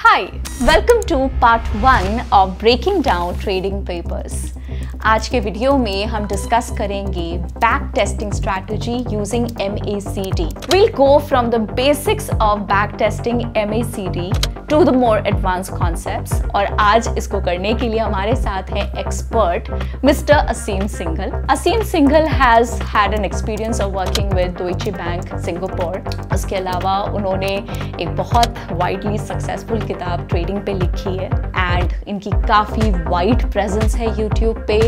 Hi, welcome to part 1 of Breaking Down Trading Papers. आज के video में हम डिस्कस करेंगे back testing strategy using MACD. We'll go from the basics of back testing MACD to the more advanced concepts. और आज इसको करने के लिए हमारे साथ हैं expert mister Aseem Singhal. Aseem Singhal has had an experience of working with Deutsche Bank Singapore. उसके अलावा उन्होंने एक बहुत widely successful किताब ट्रेडिंग पे लिखी है एंड इनकी काफ़ी वाइड प्रेजेंस है यूट्यूब पे.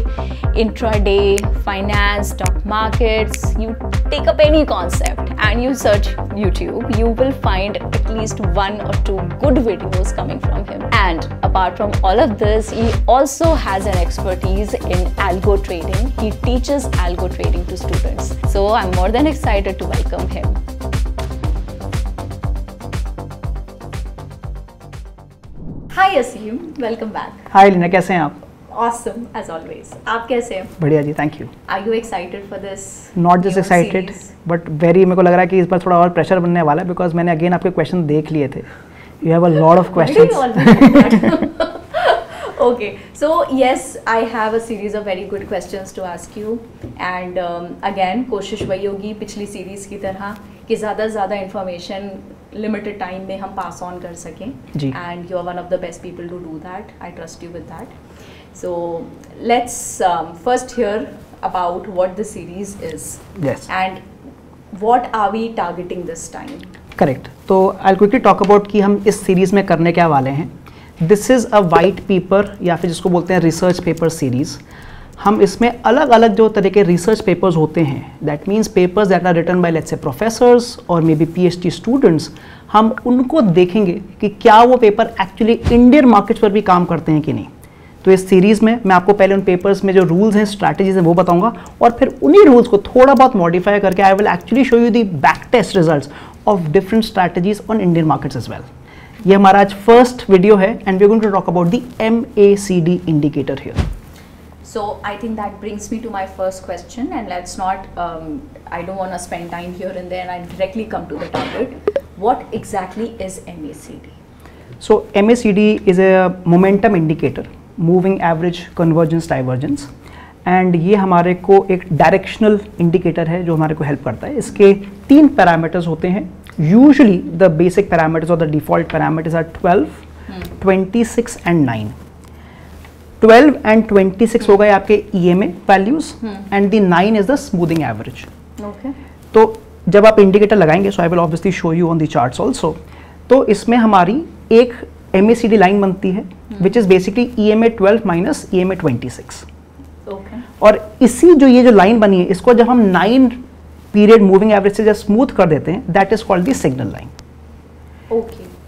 Intraday, finance, stock markets, you take up any concept and you search YouTube, you will find at least 1 or 2 good videos coming from him. And apart from all of this, he also has an expertise in algo trading. He teaches algo trading to students. So I'm more than excited to welcome him. Hi Asim, welcome back. Hi Lina, कैसे हैं आप? Awesome as always. आप कैसे हैं? बढ़िया जी, thank you. Are you excited for this? Not just excited, but very मेरे को लग रहा है कि इस बार थोड़ा और प्रेशर बनने वाला है बिकॉज मैंने अगेन आपके क्वेश्चन देख लिए थे. You have a lot of questions. Okay, so yes, I have a series of very good questions to ask you, and again कोशिश वही होगी पिछली सीरीज की तरह कि ज़्यादा से ज़्यादा इन्फॉर्मेशन लिमिटेड टाइम में हम पास ऑन कर सकें. And you are one of the best people to do that. I trust you with that. So let's first hear about what the series is. Yes. And what are we targeting this time? Correct. तो I'll quickly talk about कि हम इस series में करने क्या वाले हैं. This is a white paper या फिर जिसको बोलते हैं रिसर्च पेपर सीरीज. हम इसमें अलग अलग जो तरह के रिसर्च पेपर्स होते हैं, that means papers that are written by let's say professors और मे बी PhD स्टूडेंट्स, हम उनको देखेंगे कि क्या वो पेपर एक्चुअली इंडियन मार्केट्स पर भी काम करते हैं कि नहीं. तो इस सीरीज़ में मैं आपको पहले उन पेपर्स में जो रूल्स हैं, स्ट्रैटेजीज हैं, वो बताऊंगा और फिर उन्हीं रूल्स को थोड़ा बहुत मॉडिफाई करके I will actually show you the back test results of different strategies on Indian markets as well. ये हमारा आज फर्स्ट वीडियो है and we are going to talk about the MACD indicator here. So I think that brings me to my first question, and let's not, I don't want to spend time here and there, and I directly come to the target. What exactly is MACD? So MACD is a momentum indicator, moving average convergence divergence, and ये हमारे को एक directional indicator है जो हमारे को help करता है. इसके 3 पैरामीटर्स होते हैं. यूजुअली द बेसिक पैरामीटर्स और the default parameters are 12, 26 and 9. 12 and 26 हो गए आपके EMA values and the 9 is the smoothing average. तो जब आप इंडिकेटर लगाएंगे, so I will obviously show you on the charts also, तो इसमें हमारी एक MACD लाइन बनती है which is basically EMA 12 minus EMA 26. और इसी जो ये जो लाइन बनी है, इसको जब हम 9 पीरियड मूविंग एवरेज से जब स्मूथ कर देते हैं, that is called the signal line.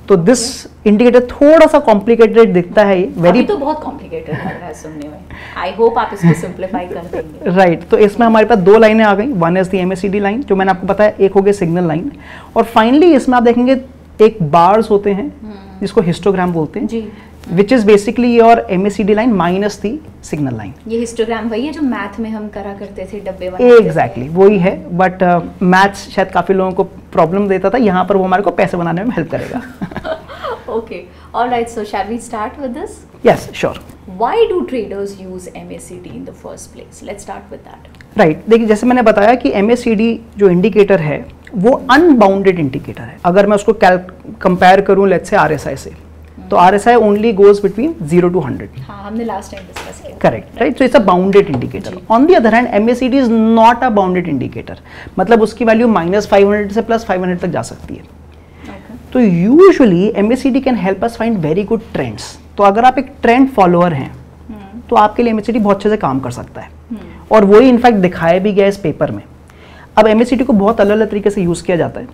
तो दिस इंडिकेटर थोड़ा सा कॉम्प्लिकेटेड दिखता है. वेरी तो बहुत कॉम्प्लिकेटेड लग रहा है सुनने में. आई होप आप इसको सिंप्लीफाई कर देंगे. राइट. तो इसमें हमारे पास 2 लाइनें आ गई. One is the MACD line जो मैंने आपको बताया, एक हो गई सिग्नल लाइन, और फाइनली इसमें आप देखेंगे एक बार्स होते हैं जिसको हिस्टोग्राम बोलते हैं जी, which is basically your MACD line minus the signal line. ये हिस्टोग्राम वही है जो मैथ में हम करा करते थे, डब्बे बनाते थे. एग्जैक्टली वही है, बट मैथ्स शायद काफी लोगों को प्रॉब्लम देता था. यहाँ पर वो हमारे को पैसे बनाने में हेल्प करेगा. Okay, alright. So shall we start with this? Yes, sure. Why do traders use MACD in the first place? Let's start with that. Right. देखिए, जैसे मैंने बताया कि MACD जो इंडिकेटर है वो अनबाउंडेड इंडिकेटर है. अगर मैं उसको कंपेयर करूं लेट्स से RSI से, तो RSI only goes between 0 to 100. हाँ, हमने लास्ट टाइम डिस्कस किया. Correct, right. So it's a bounded indicator. On the other hand MACD is not a bounded indicator. मतलब उसकी वैल्यू -500 से +500 तक जा सकती है. तो usually MACD can help us find very good trends. तो अगर आप एक ट्रेंड फॉलोअर हैं तो आपके लिए MACD बहुत अच्छे से काम कर सकता है. और वही इनफैक्ट दिखाया भी गया इस पेपर में. अब MACD को बहुत अलग अलग तरीके से यूज किया जाता है.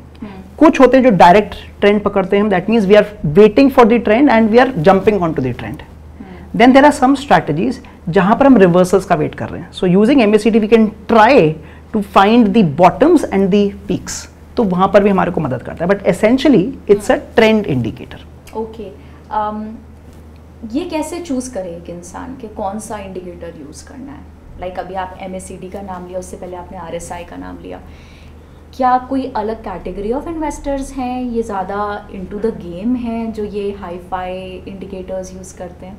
कुछ होते हैं जो डायरेक्ट ट्रेंड पकड़ते हैं, that means we are waiting for the trend and we are jumping on to the trend. Then there are some strategies जहां पर हम रिवर्सल्स का वेट कर रहे हैं. So using MACD we can try to find the bottoms and the peaks. तो वहां पर भी हमारे को मदद करता है, but essentially it's a trend indicator. Okay, ये कैसे चूज करें एक इंसान के कौन सा इंडिकेटर यूज करना है? लाइक अभी आप MACD का नाम लिया, उससे पहले आपने RSI का नाम लिया. क्या कोई अलग कैटेगरी ऑफ इन्वेस्टर्स हैं, ये ज़्यादा इनटू द गेम हैं जो ये हाई फाई इंडिकेटर्स यूज़ करते हैं?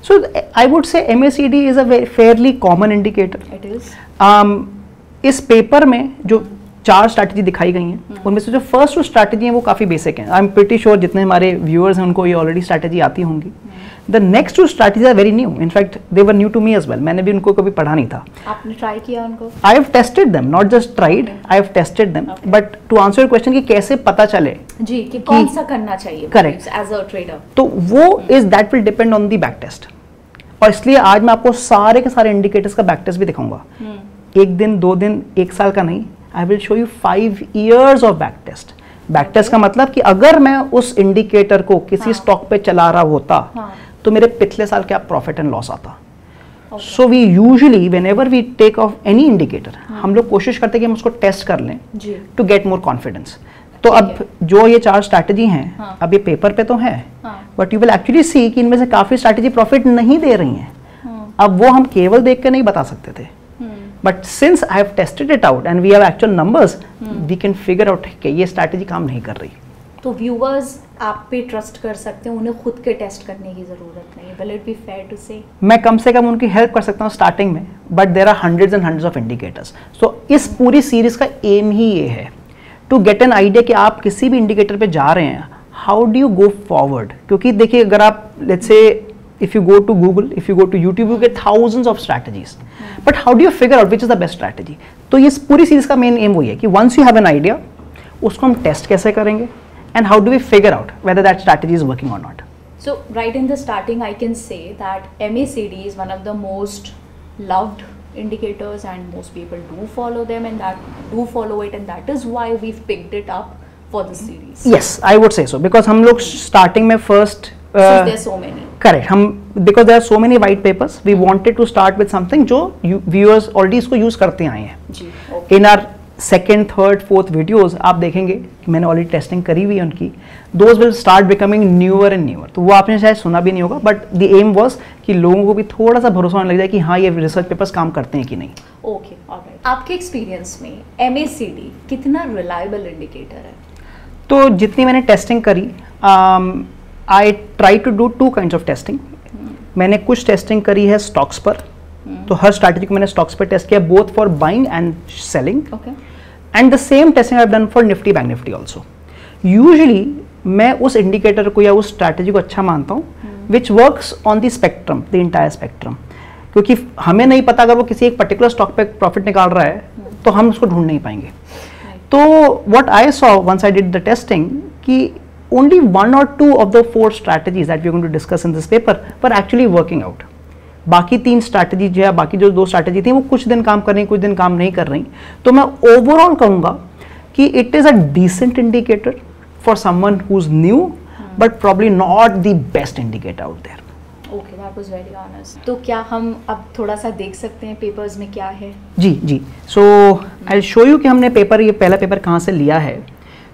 So I would say MACD is a fairly common indicator. It is. इस पेपर में जो 4 स्ट्रैटेजी दिखाई गई हैं उनमें से जो फर्स्ट 2 स्ट्रैटेजी हैं वो काफ़ी बेसिक हैं. आई एम प्रीटी श्योर जितने हमारे व्यूअर्स हैं उनको ये ऑलरेडी स्ट्रैटेजी आती होंगी. The next 2 strategy are very new. In fact they were new to me as well. मैंने भी उनको कभी पढ़ा नहीं था. आपने ट्राई किया उनको? I have tested them, not just tried, I have tested them. But to answer your question कि कैसे पता चले जी कि कौन सा करना चाहिए करेक्ट एज अ ट्रेडर, तो वो is that will depend on the back test. और इसलिए आज मैं आपको सारे के सारे इंडिकेटर्स का बैक टेस्ट भी दिखाऊंगा. 1 दिन 2 दिन 1 साल का नहीं. I will show you 5 years of back test. Back test का मतलब कि अगर मैं उस इंडिकेटर को किसी स्टॉक पे चला रहा होता तो मेरे पिछले साल क्या प्रॉफिट एंड लॉस आता. So we usually whenever we take of any indicator हम लोग कोशिश करते हैं कि हम उसको टेस्ट कर लें टू गेट मोर कॉन्फिडेंस. तो अब जो ये 4 स्ट्रैटेजी हैं अब ये पेपर पे तो है, but you will actually see कि इनमें से काफी स्ट्रैटेजी प्रॉफिट नहीं दे रही हैं. अब वो हम केवल देख के नहीं बता सकते थे, but since I have tested it out and we have actual numbers, we can figure out कि ये स्ट्रैटेजी काम नहीं कर रही. तो व्यूअर्स आप पे ट्रस्ट कर सकते हैं, उन्हें खुद के टेस्ट करने की जरूरत नहीं. Will it be fair to say? मैं कम से कम उनकी हेल्प कर सकता हूँ स्टार्टिंग में, but there are hundreds and hundreds of indicators. So इस पूरी सीरीज का एम ही ये है टू गेट एन आइडिया कि आप किसी भी इंडिकेटर पे जा रहे हैं, how do you go forward. क्योंकि देखिए अगर आप let's say if you go to Google, if you go to YouTube, you get thousands of strategies. But how do you figure out which is the best strategy? तो ये पूरी series का main M वही है कि once you have an idea, उसको हम test कैसे करेंगे and how do we figure out whether that strategy is working or not. So right in the starting, I can say that MACD is one of the most loved indicators and most people do follow them and that do follow it, and that is why we've picked it up for the series. Yes, I would say so because हम लोग starting में first since there's so many. Correct. हम because there are so many white papers, we wanted to start with something जो viewers already इसको use करते आए हैं. जी. Okay. In our second, third, fourth videos आप देखेंगे कि मैंने already testing करी हुई है उनकी. Those will start becoming newer and newer. तो वो आपने शायद सुना भी नहीं होगा, but the aim was कि लोगों को भी थोड़ा सा भरोसा होने लग जाए कि हाँ ये रिसर्च पेपर्स काम करते हैं कि नहीं. Okay, alright. आपके एक्सपीरियंस में MACD कितना रिलायबल इंडिकेटर है? तो जितनी मैंने टेस्टिंग करी, I try to do 2 kinds of testing. मैंने कुछ टेस्टिंग करी है स्टॉक्स पर, तो हर स्ट्रैटेजी को मैंने स्टॉक्स पर टेस्ट किया, both for buying and selling. And the same testing I have done for Nifty bank Nifty also. Usually मैं उस इंडिकेटर को या उस स्ट्रैटेजी को अच्छा मानता हूँ which works on the spectrum, the entire spectrum. क्योंकि हमें नहीं पता अगर वो किसी एक पर्टिकुलर स्टॉक पे प्रॉफिट निकाल रहा है तो हम उसको ढूंढ नहीं पाएंगे. तो what I saw once I did the testing कि only 1 or 2 of the 4 strategies that we are going to discuss in this paper were actually working out. बाकी 3 स्ट्रैटेजी जो है, बाकी जो 2 स्ट्रैटेजी थी वो कुछ दिन काम कर रही, कुछ दिन काम नहीं कर रही. तो मैं ओवरऑल कहूँगा कि it is a decent indicator for someone who is new, but probably not the best indicator out there. Okay, that was very honest. तो क्या हम अब थोड़ा सा देख सकते हैं पेपर्स में क्या है? जी जी. सो आई विल शो यू कि हमने पेपर, ये पहला पेपर कहाँ से लिया है.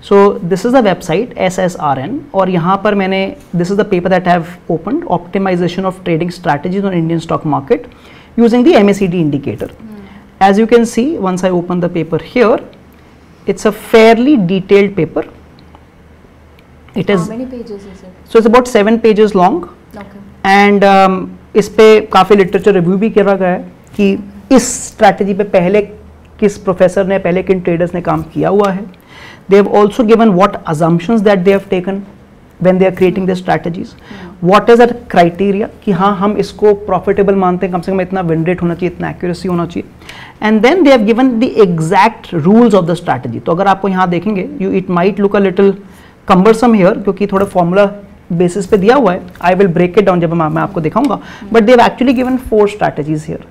So this is the website SSRN और यहाँ पर मैंने this is the paper that I have opened, optimization of trading strategies on Indian stock market using the MACD indicator. As you can see, once I open the paper here, it's a fairly detailed paper. It is. How many pages is it? So it's about 7 pages long. Okay. And इस पे काफ़ी literature review भी किया गया है कि इस strategy पे पहले किस प्रोफेसर ने, पहले किन ट्रेडर्स ने काम किया हुआ है. They have also given what assumptions that they have taken when they are creating their strategies. What is that criteria कि हाँ हम इसको profitable मानते हैं, कम से कम इतना win rate होना चाहिए, इतना accuracy होना चाहिए. And then they have given the exact rules of the strategy. तो अगर आपको यहाँ देखेंगे, it might look a little cumbersome here क्योंकि थोड़ा formula basis पे दिया हुआ है. I will break it down जब मैं आपको दिखाऊंगा. But they have actually given 4 strategies here,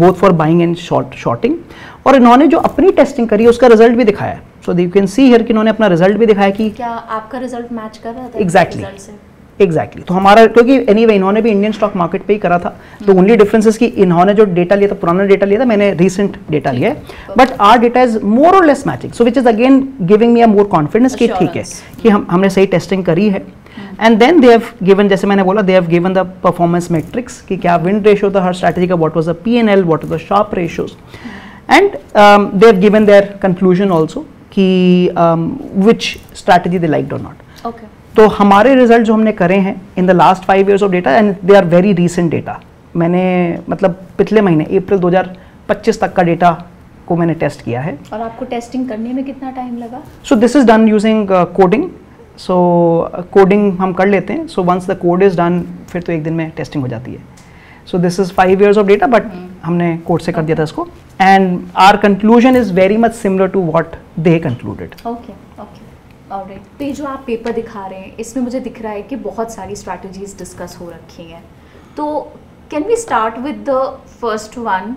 both for buying and shorting. और इन्होंने जो अपनी टेस्टिंग करी है उसका रिजल्ट भी दिखाया है. So you can see here कि इन्होंने अपना रिजल्ट भी दिखाया कि क्या आपका रिजल्ट मैच कर रहा था एग्जैक्टली. तो हमारा, क्योंकि एनीवे इन्होंने भी इंडियन स्टॉक मार्केट पे ही करा था, तो ओनली डिफरेंस इज कि इन्होंने जो डेटा लिया था, पुराना डेटा लिया था, मैंने रीसेंट डेटा लिया है. But our data is more or less matching, so which is again giving me a more confidence कि ठीक है कि हमने सही टेस्टिंग करी है. And then they have given, जैसे मैंने बोला, they have given the performance metrics कि क्या विन रेशियो था हर स्ट्रैटेजी का, what was the PNL, what was the Sharpe ratios, and they have given their conclusion also कि विच स्ट्रैटेजी दे लाइक्ड और नॉट। ओके, तो हमारे रिजल्ट जो हमने करे हैं in the last 5 years of data, and they are very recent data. मैंने मतलब पिछले महीने अप्रैल 2025 तक का डेटा को मैंने टेस्ट किया है। और आपको टेस्टिंग करने में कितना टाइम लगा? So this is done using coding. So coding हम कर लेते हैं। So once the code is done, फिर तो एक दिन में टेस्टिंग हो जाती है। So this is 5 years of data, but हमने कोड से कर दिया था इसको, and our conclusion is very much similar to what they concluded. Okay okay, alright. तो ये जो आप पेपर दिखा रहे हैं, इसमें मुझे दिख रहा है कि बहुत सारी स्ट्रैटेजीज डिस्कस हो रखी हैं। तो can we start with the first one,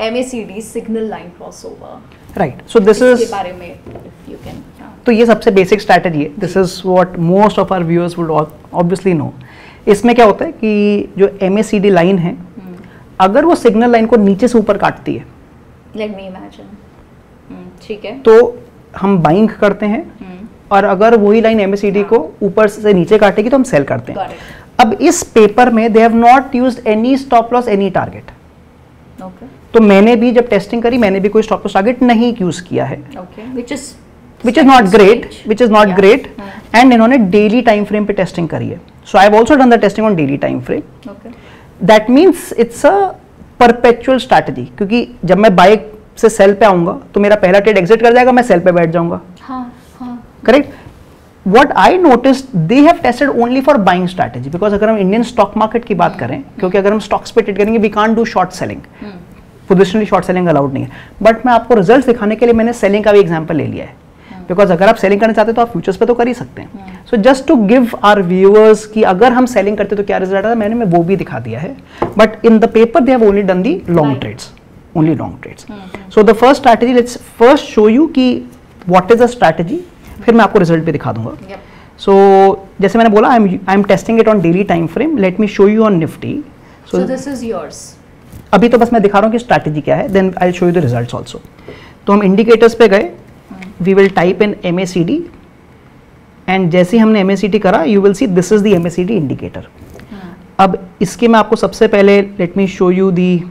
MACD signal line crossover. Right, so this is, इसके बारे में इफ यू कैन। तो ये सबसे बेसिक स्ट्रैटेजी है। This is what most of our viewers would obviously know. इसमें क्या होता है कि जो MACD लाइन है, अगर वो सिग्नल लाइन को नीचे से ऊपर काटती है, लेट मी इमेजिन, ठीक है, तो हम बाइंग करते हैं, और अगर वही लाइन MACD को ऊपर से नीचे काटेगी तो हम सेल करते हैं। अब इस पेपर में they have not used any stop loss, any target. तो मैंने भी जब टेस्टिंग करी, मैंने भी कोई स्टॉप लॉस टारगेट नहीं यूज किया है, which is not great, and इन्होंने डेली टाइम फ्रेम पे टेस्टिंग करी है। So I have also done the testing on daily time frame. That means it's a perpetual strategy, क्योंकि जब मैं बाय से सेल पे आऊंगा तो मेरा पहला ट्रेड एग्जिट कर जाएगा, मैं सेल पे बैठ जाऊंगा। Correct. What I noticed, they have tested only for buying strategy, because अगर हम इंडियन स्टॉक मार्केट की बात करें, क्योंकि अगर हम स्टॉक्स पे ट्रेड करेंगे, we can't do short selling, positionally short selling allowed नहीं है। बट मैं आपको रिजल्ट दिखाने के लिए मैंने सेलिंग का भी एग्जांपल ले लिया है, बिकॉज अगर आप सेलिंग करना चाहते हो तो आप फ्यूचर्स पे तो कर ही सकते हैं। So just to give our viewers कि अगर हम सेलिंग करते तो क्या रिजल्ट आता है, मैंने वो भी दिखा दिया है। But in the paper they have only done the long trades, only long trades. So the first strategy, let's first show you कि व्हाट इज अ स्ट्रैटेजी, फिर मैं आपको रिजल्ट भी दिखा दूंगा। सो जैसे मैंने बोला, I am testing it on daily time frame. Late me show you on Nifty. So this is yours. अभी तो बस मैं दिखा रहा हूँ कि स्ट्रैटेजी क्या है, then I will show you the results also. तो हम इंडिकेटर्स पे गए, we will type in MACD, and जैसे ही हमने MACD करा, you will see this is the MACD indicator. अब इसके मैं आपको सबसे पहले, let me show you the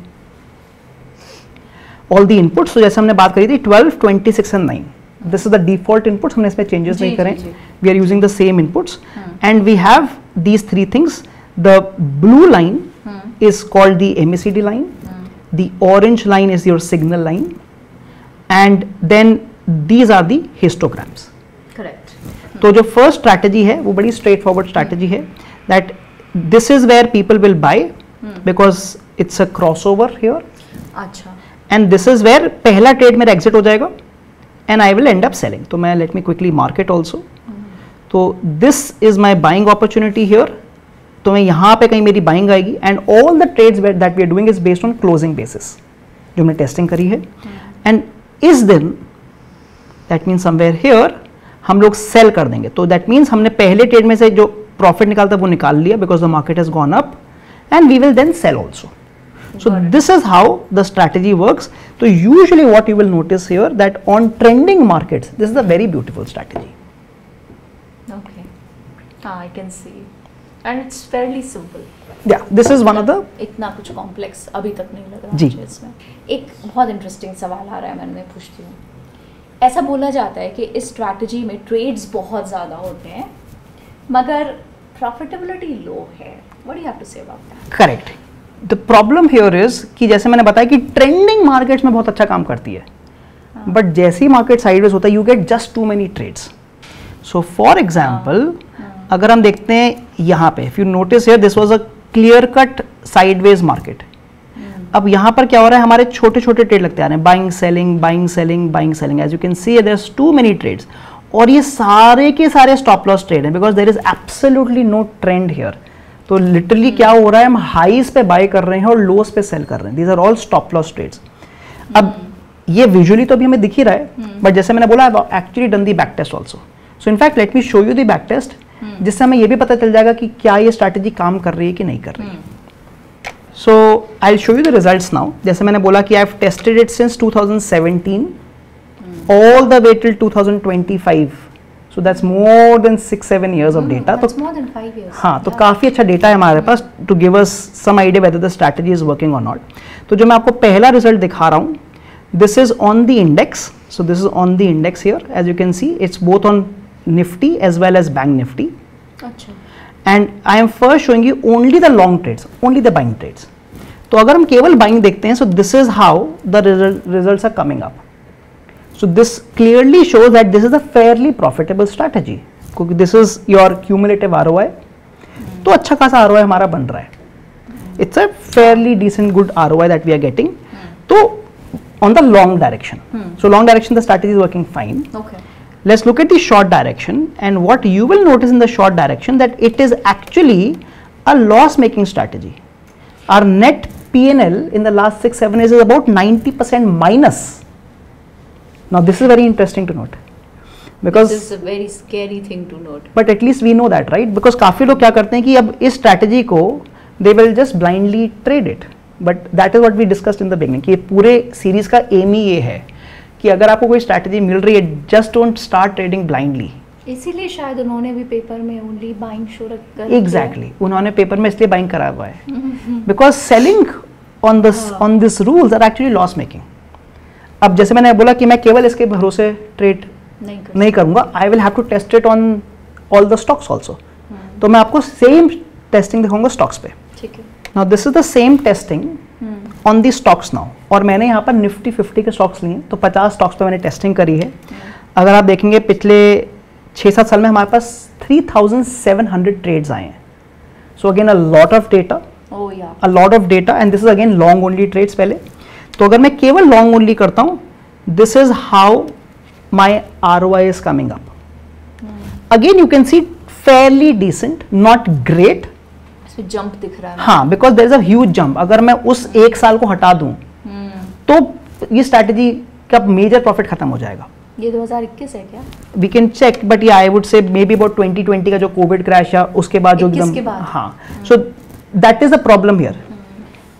all the inputs. तो जैसे हमने बात करी थी 12, 26 and 9, this is the default inputs, हमने इसमें चेंजेस नहीं करें। We are using the same inputs, and we have these 3 things. The blue line is called the MACD line, the orange line is your signal line, and then these are the histograms. Correct. तो जो first strategy है वो बड़ी straightforward strategy है, that this is where people will buy because it's a crossover here. अच्छा. And this is where पहला trade मेरा exit हो जाएगा and I will end up selling. तो मैं let me quickly mark it also. तो this is my buying opportunity here. तो मैं यहाँ पे कहीं मेरी बाइंग आएगी, and all the trades that we are doing is based on closing basis, जो हमने टेस्टिंग करी है। एंड इस दिन दैट मीन्स समवेयर हियर हम लोग सेल कर देंगे। तो दैट मीन्स हमने पहले ट्रेड में से जो प्रॉफिट निकालता वो निकाल लिया, because the market has gone up, and we will then sell also. So this is how the strategy works. So usually what you will notice here, that on trending markets, this is a very beautiful strategy. Okay. I can see. And it's fairly simple. Yeah, this is one of the. इतना कुछ complex अभी तक नहीं लग रहा जी मुझे इसमें। एक बहुत इंटरेस्टिंग सवाल आ रहा है, मैं पूछती हूँ। ऐसा बोला जाता है कि इस स्ट्रैटेजी में ट्रेड्स बहुत ज़्यादा होते हैं, मगर प्रॉफिटेबिलिटी लो है। What do you have to say about that? Correct. The problem here is कि जैसे मैंने बताया कि ट्रेंडिंग मार्केट्स में बहुत अच्छा काम करती है, बट जैसे ही मार्केट साइडवेज होता है, you get just too many trades. So for example, अगर हम देखते हैं यहाँ पे, if you notice here, this was a clear cut sideways market. अब यहाँ पर क्या हो रहा है, हमारे छोटे छोटे ट्रेड लगते आ रहे हैं, buying selling buying selling buying selling. As you can see there is too many trades, और ये सारे के सारे स्टॉप लॉस ट्रेड हैं, because there is absolutely no trend here. तो लिटरली क्या हो रहा है, हम हाईज पे बाय कर रहे हैं और लोस पे सेल कर रहे हैं। These are all stop loss trades. अब ये विजुअली तो अभी हमें दिख ही रहा है, बट जैसे मैंने बोला, I actually done the back test also. So in fact let me show you the back test, जिससे हमें ये भी पता चल जाएगा कि क्या ये स्ट्रैटेजी काम कर रही है कि नहीं कर रही है। So I will show you the results now. जैसे मैंने बोला कि I have tested it since 2017 all the way till 2025, so that's more than 6-7 years of data. तो more than 5 years. हाँ, तो काफी अच्छा डेटा है हमारे पास to give us some idea whether the strategy is working or not. तो जो मैं आपको पहला रिजल्ट दिखा रहा हूँ, this is on the index. So this is on the index here. As you can see, it's both on Nifty as well as Bank Nifty. अच्छा. And I am first showing you only the long trades, only the buying trades. तो अगर हम केवल buying देखते हैं, so this is how the results are coming up. So this clearly shows that this is a fairly profitable strategy. क्योंकि this is your cumulative ROI. तो अच्छा खासा ROI हमारा बन रहा है. It's a fairly decent good ROI that we are getting. तो on the long direction. So long direction the strategy is working fine. Okay. Let's look at the short direction, and what you will notice in the short direction that it is actually a loss making strategy. Our net P&L in the last 6-7 years is about 90% minus. Now this is very interesting to note, because this is a very scary thing to note. But at least we know that, right? Because काफी लोग क्या करते हैं कि अब इस strategy को they will just blindly trade it. But that is what we discussed in the beginning कि पूरे सीरीज का एम ही ये है कि अगर आपको कोई स्ट्रैटेजी मिल रही है, just don't start trading blindly. इसीलिए शायद उन्होंने भी पेपर में ओनली बाइंग शो रखा है. एग्जैक्टली, उन्होंने पेपर में इसलिए बाइंग करा हुआ है because selling on this rules are actually loss making. अब जैसे मैंने बोला कि मैं केवल इसके भरोसे ट्रेड नहीं करूंगा, I will have to test it on all the stocks also. तो मैं आपको सेम टेस्टिंग दिखाऊंगा स्टॉक्स पे. ठीक है. Now this is the same testing on the stocks now. और मैंने यहाँ पर निफ्टी 50 के स्टॉक्स लिए, तो 50 स्टॉक्स पे मैंने टेस्टिंग करी है. अगर आप देखेंगे पिछले 6-7 साल में हमारे पास 3700 ट्रेड्स आए हैं. So again a lot of data, a lot of data, and this is again long only trades पहले. तो अगर मैं केवल लॉन्ग ओनली करता हूँ, this is how my ROI is coming up. Again you can see fairly decent, not great. Jump दिख रहा है. हाँ, because there is a huge jump. अगर मैं उस एक साल को हटा दूं तो ये स्ट्रैटेजी का मेजर प्रॉफिट खत्म हो जाएगा. ये 2021 है क्या? वी कैन चेक, बट या आई वुड से मे बी अबाउट 2020 का जो कोविड क्रैश या उसके बाद जो एकदम, हाँ, so that is a problem here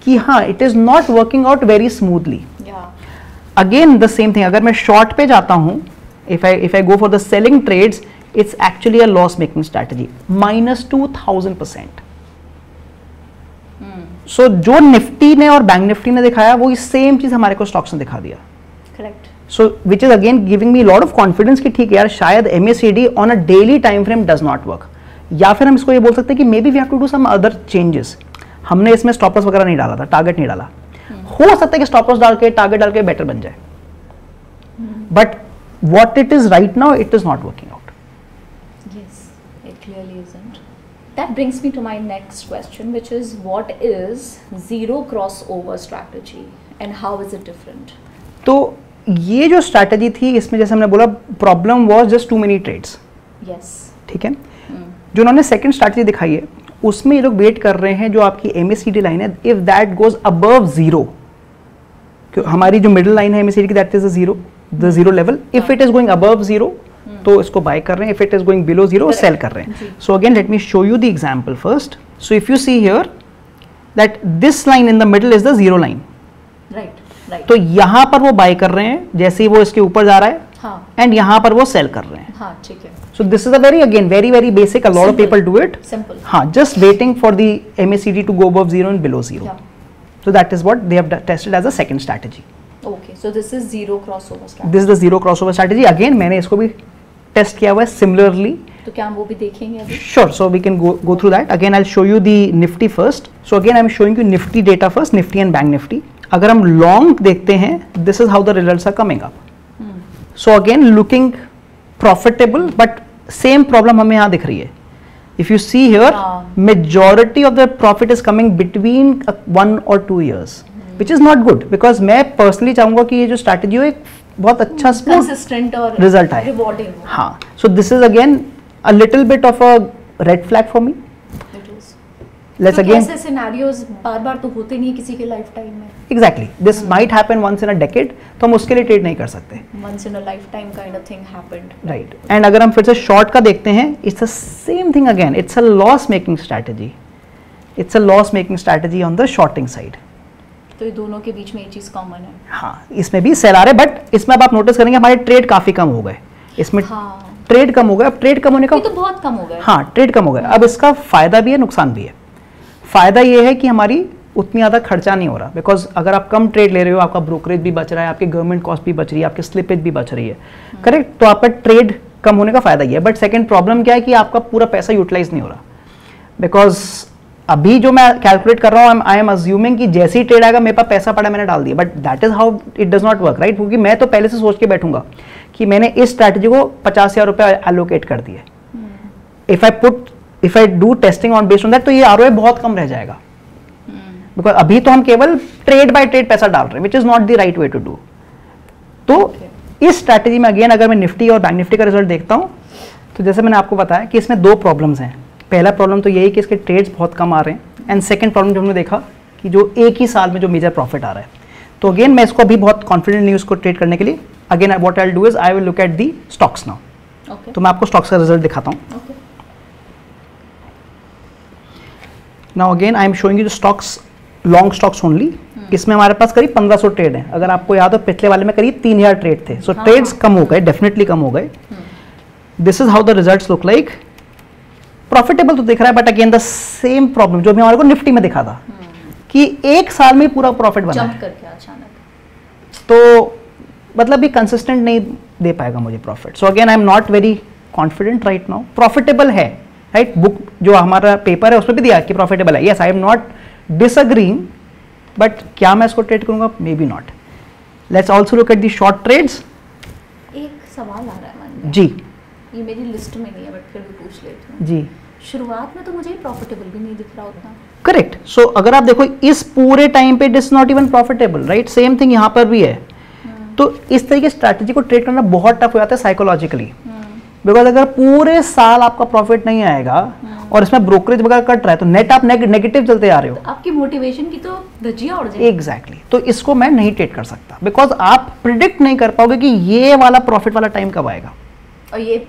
कि हाँ, it is not working out very smoothly. Again the same thing, अगर मैं शॉर्ट पे जाता हूँ, if I go for the selling trades, it's actually a loss making strategy, -2000%. So जो निफ्टी ने और बैंक निफ्टी ने दिखाया वो सेम चीज हमारे को स्टॉक्स ने दिखा दिया. Correct. So which is again giving me lot of confidence कि ठीक है यार, शायद MACD on a daily time frame does not work. या फिर हम इसको ये बोल सकते हैं कि maybe we have to do some other changes. हमने इसमें स्टॉप लॉस वगैरह नहीं डाला था, टारगेट नहीं डाला. हो सकता है कि स्टॉप लॉस डाल के टारगेट डाल के बेटर बन जाए, but what it is right now, it is not working out. Yes, it clearly isn't. That brings me to my next question, which is what is zero crossover strategy and how is it different? तो ये जो strategy थी, इसमें जैसे हमने बोला, problem was just too many trades. Yes. ठीक है. जो उन्होंने सेकंड स्ट्रैटेजी दिखाई है, उसमें ये लोग वेट कर रहे हैं जो आपकी MACD लाइन है, if that goes above zero. हमारी जो मिडिल लाइन है MACD की, that is the zero level. If it is going above zero तो इसको बाय कर रहे हैं, if it is going below zero sell कर रहे हैं. So again let me show you the example first. So if you see here that this line in the middle is the zero line, right. तो यहां पर वो bye कर रहे हैं जैसे ही वो इसके ऊपर जा रहा है, एंड यहां पर वो सेल कर रहे हैं. हाँ, ठीक है. So this is a very basic, a lot of people do it. Simple. हाँ, just waiting for the MACD to go above zero and below zero. So that is what they have tested as a second strategy. Okay, so this is zero crossover strategy. This is the zero crossover strategy. Again, मैंने इसको भी test किया हुआ है similarly. तो क्या हम वो भी देखेंगे अभी? Sure, so we can go through that. Again, I'll show you the Nifty first. So again, I'm showing you Nifty data first, Nifty and Bank Nifty. अगर हम long देखते हैं, this is how the results are coming up. So again, looking profitable, but same problem हमें यहाँ दिख रही है. If you see here, majority of the profit is coming between 1 or 2 years, which is not good, because मैं personally चाहूँगा कि ये जो strategy हो एक बहुत अच्छा consistent और result आए. rewarding. हाँ, so this is again a little bit of a red flag for me. It is. Let's तो again. ऐसे scenarios बार-बार तो होते नहीं किसी के lifetime में. Exactly, this might happen once in a decade, तो हम उसके लिए ट्रेड नहीं कर सकते. Once in a lifetime kind of thing happened. Right. And अगर हम फिर से शॉर्ट का देखते हैं, it's the same thing again. It's a loss making strategy. It's a loss making strategy on the shorting side. तो ये दोनों के बीच में ये चीज कॉमन है. हाँ, इसमें भी सेल आ रहे, बट इसमें अब आप नोटिस करेंगे हमारे ट्रेड काफी कम हो गए. इसमें ट्रेड कम हो गया. अब ट्रेड कम होने का, ये तो बहुत कम हो गया. हाँ, ट्रेड कम हो गया. अब इसका फायदा भी है, नुकसान भी है. फायदा ये है कि हमारी उतनी ज़्यादा खर्चा नहीं हो रहा, बिकॉज अगर आप कम ट्रेड ले रहे हो आपका ब्रोकरेज भी बच रहा है, आपकी गवर्नमेंट कॉस्ट भी बच रही है, आपकी स्लिपेज भी बच रही है, करेक्ट। तो आपका ट्रेड कम होने का फायदा ही है। बट सेकेंड प्रॉब्लम क्या है कि आपका पूरा पैसा यूटिलाइज नहीं हो रहा, बिकॉज अभी जो मैं कैलकुलेट कर रहा हूँ आई एम अज्यूमिंग कि जैसे ही ट्रेड आएगा मेरे पास पैसा पड़ा मैंने डाल दिया, but that is how it does not work, right. क्योंकि मैं तो पहले से सोच के बैठूंगा कि मैंने इस स्ट्रैटेजी को 50,000 रुपये एलोकेट कर दिए, if I do testing on based on that तो ये आरओआई बहुत कम रह जाएगा, बिकॉज अभी तो हम केवल ट्रेड बाय ट्रेड पैसा डाल रहे हैं, which is not the right way to do. तो इस स्ट्रैटेजी में अगेन अगर मैं निफ्टी और बैंक निफ्टी का रिजल्ट देखता हूं तो जैसे मैंने आपको बताया कि इसमें दो प्रॉब्लम्स हैं। पहला प्रॉब्लम तो यही कि इसके ट्रेड्स बहुत कम आ रहे हैं, एंड सेकंड प्रॉब्लम जो हमने देखा कि जो एक ही साल में जो मेजर प्रॉफिट आ रहा है। तो अगेन मैं इसको अभी बहुत कॉन्फिडेंट नहीं उसको ट्रेड करने के लिए, again what I will do is I will look at the stocks now. तो मैं आपको स्टॉक्स का रिजल्ट दिखाता हूँ। Now again I am showing you the stocks, long stocks only. इसमें हमारे पास करीब 1500 ट्रेड हैं। अगर आपको याद हो पिछले वाले में करीब 3000 ट्रेड थे, सो ट्रेड्स कम हो गए, डेफिनेटली कम हो गए। This is how the results look like. Profitable तो दिख रहा है, but again the same problem जो भी हमारे को निफ्टी में दिखा था कि एक साल में पूरा प्रॉफिट बना है करके अचानक, तो मतलब ये कंसिस्टेंट नहीं दे पाएगा मुझे profit. So again I am not very confident right now. Profitable है, राइट, बुक जो हमारा पेपर है उसमें भी दिया कि प्रॉफिटेबल है, yes I am not disagreeing, but क्या मैं इसको ट्रेड करूंगा, maybe not. Let's also look at the short trades. एक सवाल आ रहा है मन में, जी, ये मेरी लिस्ट में नहीं है बट फिर भी पूछ लेती हूँ। जी, शुरुआत में तो मुझे प्रॉफिटेबल भी नहीं दिख रहा उतना। करेक्ट। सो अगर आप देखो इस पूरे टाइम पे it is not even profitable, right. Same thing यहाँ पर भी है। तो इस तरीके स्ट्रैटेजी को ट्रेड करना बहुत टफ हो जाता है साइकोलॉजिकली, बिकॉज अगर पूरे साल आपका प्रॉफिट नहीं आएगा और इसमें ब्रोकरेज वगैरह कट रहा है तो नेट आप नेगेटिव चलते आ रहे हो, तो आपकी मोटिवेशन की तो धज्जियां उड़ जाएगी। एग्जैक्टली। तो इसको मैं नहीं ट्रेड कर सकता, बिकॉज आप प्रिडिक्ट नहीं कर पाओगे कि ये वाला प्रॉफिट वाला टाइम कब आएगा। और ये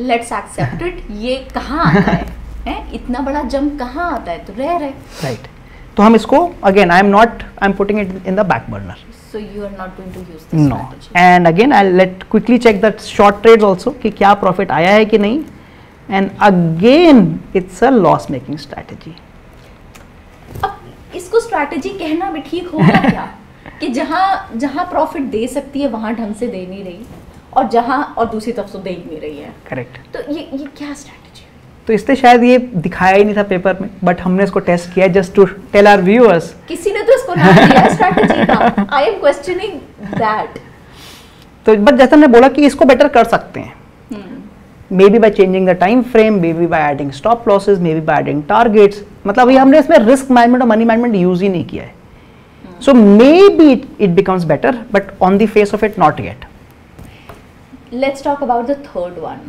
लेट्स एक्सेप्ट इट, ये कहाँ आता है, हैं? इतना बड़ा जंप कहाँ आता है, तो रेयर है, राइट। तो हम इसको again I am putting it in the back burner. so you are not going to use this No. strategy. And again I'll let quickly check that short trades also कि क्या profit आया है कि नहीं, and again it's a loss making strategy. अब इसको strategy कहना भी ठीक होगा क्या कि जहाँ प्रॉफिट दे सकती है वहां ढंग से दे नहीं रही, और जहां और दूसरी तरफ से दे ही नहीं रही है। करेक्ट। तो ये क्या स्ट्रैटेजी? तो इसलिए शायद ये दिखाया ही नहीं था पेपर में, बट हमने इसको टेस्ट किया just to tell our viewers. किसी ने तो इसको नाम दिया स्ट्रैटेजी का। I am questioning that. तो बट जैसा हमने बोला कि इसको बेटर कर सकते हैं, maybe by changing the time frame, maybe by adding stop losses, maybe by adding targets. मतलब ये हमने इसमें रिस्क मैनेजमेंट और मनी मैनेजमेंट यूज ही नहीं किया है। So maybe it becomes better, but on the face of it not yet. Let's talk about the third one,